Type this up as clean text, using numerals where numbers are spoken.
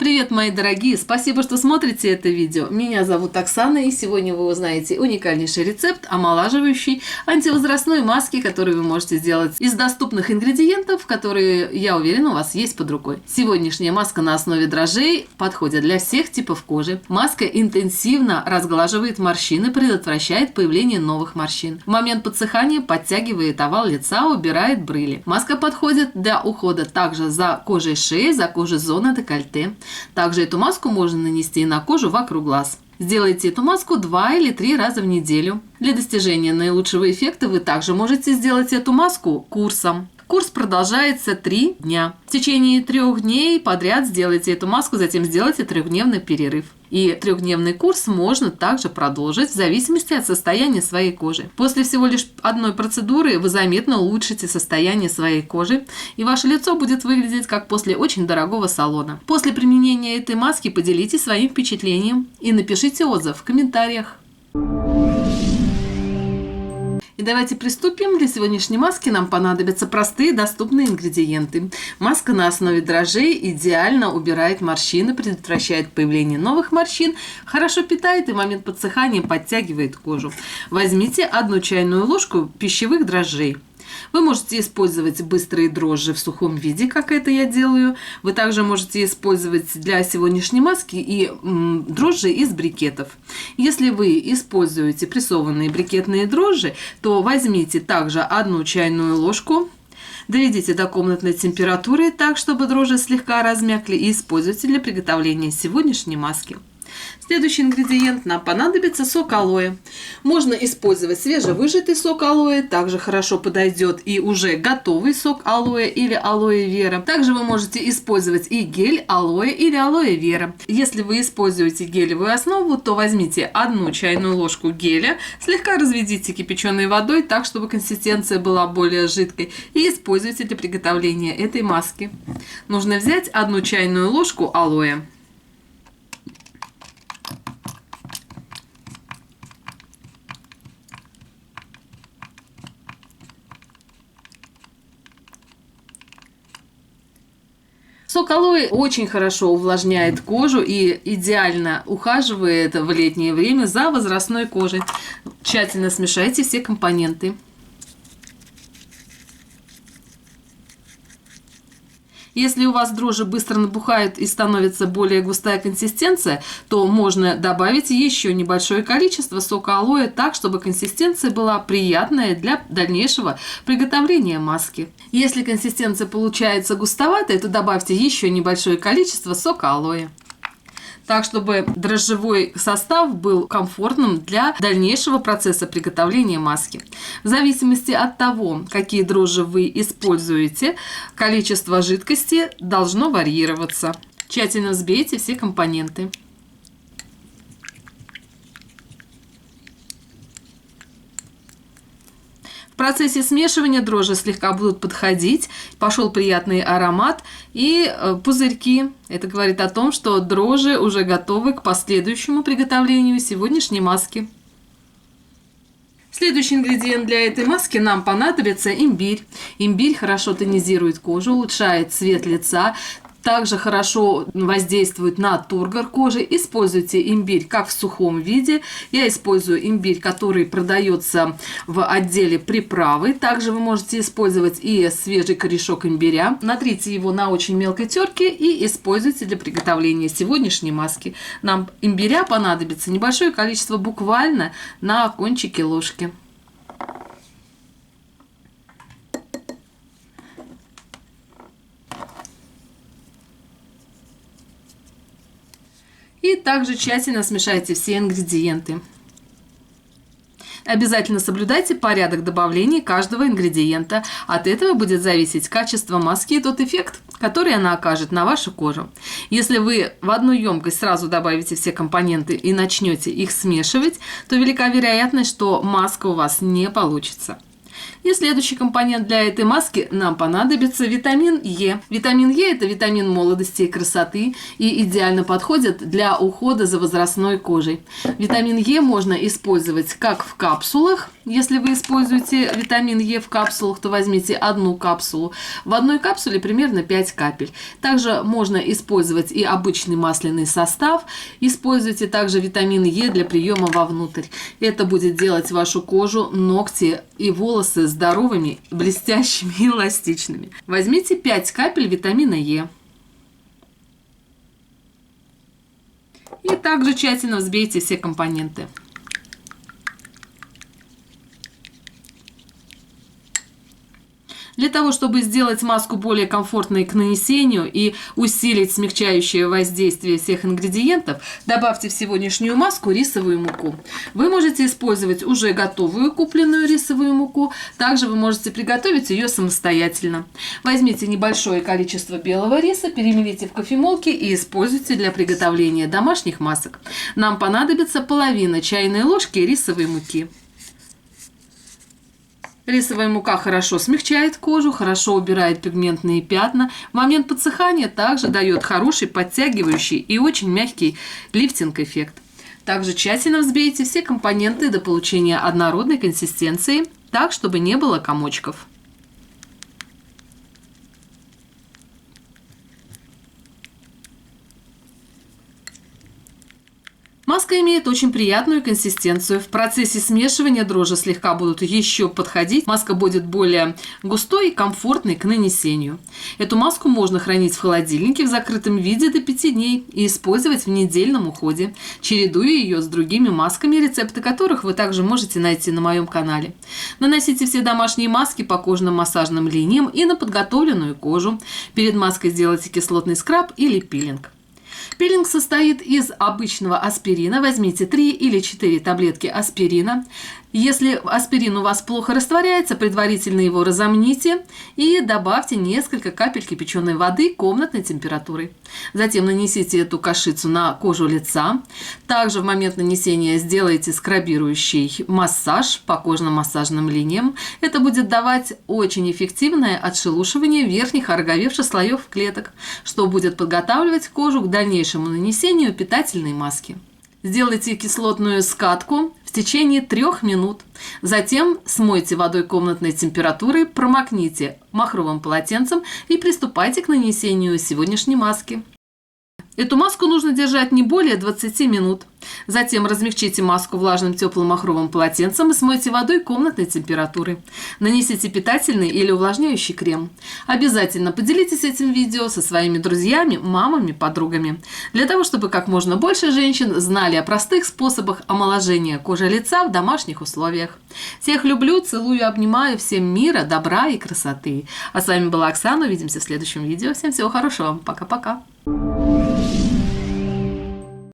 Привет, мои дорогие! Спасибо, что смотрите это видео. Меня зовут Оксана, и сегодня вы узнаете уникальнейший рецепт омолаживающей антивозрастной маски, которую вы можете сделать из доступных ингредиентов, которые, я уверена, у вас есть под рукой. Сегодняшняя маска на основе дрожжей подходит для всех типов кожи. Маска интенсивно разглаживает морщины, предотвращает появление новых морщин. В момент подсыхания подтягивает овал лица, убирает брыли. Маска подходит для ухода также за кожей шеи, за кожей зоны декольте. Также эту маску можно нанести на кожу вокруг глаз. Сделайте эту маску 2 или 3 раза в неделю. Для достижения наилучшего эффекта вы также можете сделать эту маску курсом. Курс продолжается 3 дня. В течение 3 дней подряд сделайте эту маску, затем сделайте 3-дневный перерыв. И 3-дневный курс можно также продолжить в зависимости от состояния своей кожи. После всего лишь одной процедуры вы заметно улучшите состояние своей кожи, и ваше лицо будет выглядеть как после очень дорогого салона. После применения этой маски поделитесь своим впечатлением и напишите отзыв в комментариях. И давайте приступим. Для сегодняшней маски нам понадобятся простые доступные ингредиенты. Маска на основе дрожжей идеально убирает морщины, предотвращает появление новых морщин, хорошо питает и в момент подсыхания подтягивает кожу. Возьмите 1 чайную ложку пищевых дрожжей. Вы можете использовать быстрые дрожжи в сухом виде, как это я делаю. Вы также можете использовать для сегодняшней маски и дрожжи из брикетов. Если вы используете прессованные брикетные дрожжи, то возьмите также 1 чайную ложку, доведите до комнатной температуры так, чтобы дрожжи слегка размякли, и используйте для приготовления сегодняшней маски. Следующий ингредиент: нам понадобится сок алоэ. Можно использовать свежевыжатый сок алоэ, также хорошо подойдет и уже готовый сок алоэ или алоэ вера. Также вы можете использовать и гель алоэ или алоэ вера. Если вы используете гелевую основу, то возьмите 1 чайную ложку геля, слегка разведите кипяченой водой так, чтобы консистенция была более жидкой, и используйте для приготовления этой маски. Нужно взять 1 чайную ложку алоэ. Сок алоэ очень хорошо увлажняет кожу и идеально ухаживает в летнее время за возрастной кожей. Тщательно смешайте все компоненты. Если у вас дрожжи быстро набухают и становится более густая консистенция, то можно добавить еще небольшое количество сока алоэ так, чтобы консистенция была приятная для дальнейшего приготовления маски. Если консистенция получается густоватой, то добавьте еще небольшое количество сока алоэ, так, чтобы дрожжевой состав был комфортным для дальнейшего процесса приготовления маски. В зависимости от того, какие дрожжи вы используете, количество жидкости должно варьироваться. Тщательно взбейте все компоненты. В процессе смешивания дрожжи слегка будут подходить, пошел приятный аромат и пузырьки. Это говорит о том, что дрожжи уже готовы к последующему приготовлению сегодняшней маски. Следующий ингредиент для этой маски: нам понадобится имбирь. Имбирь хорошо тонизирует кожу, улучшает цвет лица, также хорошо воздействует на тургор кожи. Используйте имбирь как в сухом виде. Я использую имбирь, который продается в отделе приправы. Также вы можете использовать и свежий корешок имбиря. Натрите его на очень мелкой терке и используйте для приготовления сегодняшней маски. Нам имбиря понадобится небольшое количество, буквально на кончике ложки. И также тщательно смешайте все ингредиенты. Обязательно соблюдайте порядок добавления каждого ингредиента. От этого будет зависеть качество маски и тот эффект, который она окажет на вашу кожу. Если вы в одну емкость сразу добавите все компоненты и начнете их смешивать, то велика вероятность, что маска у вас не получится. И следующий компонент для этой маски нам понадобится витамин Е. Витамин Е – это витамин молодости и красоты и идеально подходит для ухода за возрастной кожей. Витамин Е можно использовать как в капсулах. Если вы используете витамин Е в капсулах, то возьмите одну капсулу. В одной капсуле примерно 5 капель. Также можно использовать и обычный масляный состав. Используйте также витамин Е для приема вовнутрь. Это будет делать вашу кожу, ногти и волосы здоровыми, блестящими и эластичными. Возьмите 5 капель витамина Е. И также тщательно взбейте все компоненты. Для того, чтобы сделать маску более комфортной к нанесению и усилить смягчающее воздействие всех ингредиентов, добавьте в сегодняшнюю маску рисовую муку. Вы можете использовать уже готовую купленную рисовую муку, также вы можете приготовить ее самостоятельно. Возьмите небольшое количество белого риса, перемелите в кофемолке и используйте для приготовления домашних масок. Нам понадобится половина чайной ложки рисовой муки. Рисовая мука хорошо смягчает кожу, хорошо убирает пигментные пятна. В момент подсыхания также дает хороший подтягивающий и очень мягкий лифтинг-эффект. Также тщательно взбейте все компоненты до получения однородной консистенции, так, чтобы не было комочков. Маска имеет очень приятную консистенцию. В процессе смешивания дрожжи слегка будут еще подходить. Маска будет более густой и комфортной к нанесению. Эту маску можно хранить в холодильнике в закрытом виде до 5 дней и использовать в недельном уходе, чередуя ее с другими масками, рецепты которых вы также можете найти на моем канале. Наносите все домашние маски по кожным массажным линиям и на подготовленную кожу. Перед маской сделайте кислотный скраб или пилинг. Пилинг состоит из обычного аспирина. Возьмите 3 или 4 таблетки аспирина. Если аспирин у вас плохо растворяется, предварительно его разомните и добавьте несколько капель кипяченой воды комнатной температуры. Затем нанесите эту кашицу на кожу лица. Также в момент нанесения сделайте скрабирующий массаж по кожным массажным линиям. Это будет давать очень эффективное отшелушивание верхних ороговевших слоев клеток, что будет подготавливать кожу к дальнейшему нанесению питательной маски. Сделайте кислотную скатку в течение 3 минут. Затем смойте водой комнатной температуры, промокните махровым полотенцем и приступайте к нанесению сегодняшней маски. Эту маску нужно держать не более 20 минут. Затем размягчите маску влажным теплым махровым полотенцем и смойте водой комнатной температуры. Нанесите питательный или увлажняющий крем. Обязательно поделитесь этим видео со своими друзьями, мамами, подругами. Для того, чтобы как можно больше женщин знали о простых способах омоложения кожи лица в домашних условиях. Всех люблю, целую, обнимаю. Всем мира, добра и красоты. А с вами была Оксана. Увидимся в следующем видео. Всем всего хорошего. Пока-пока.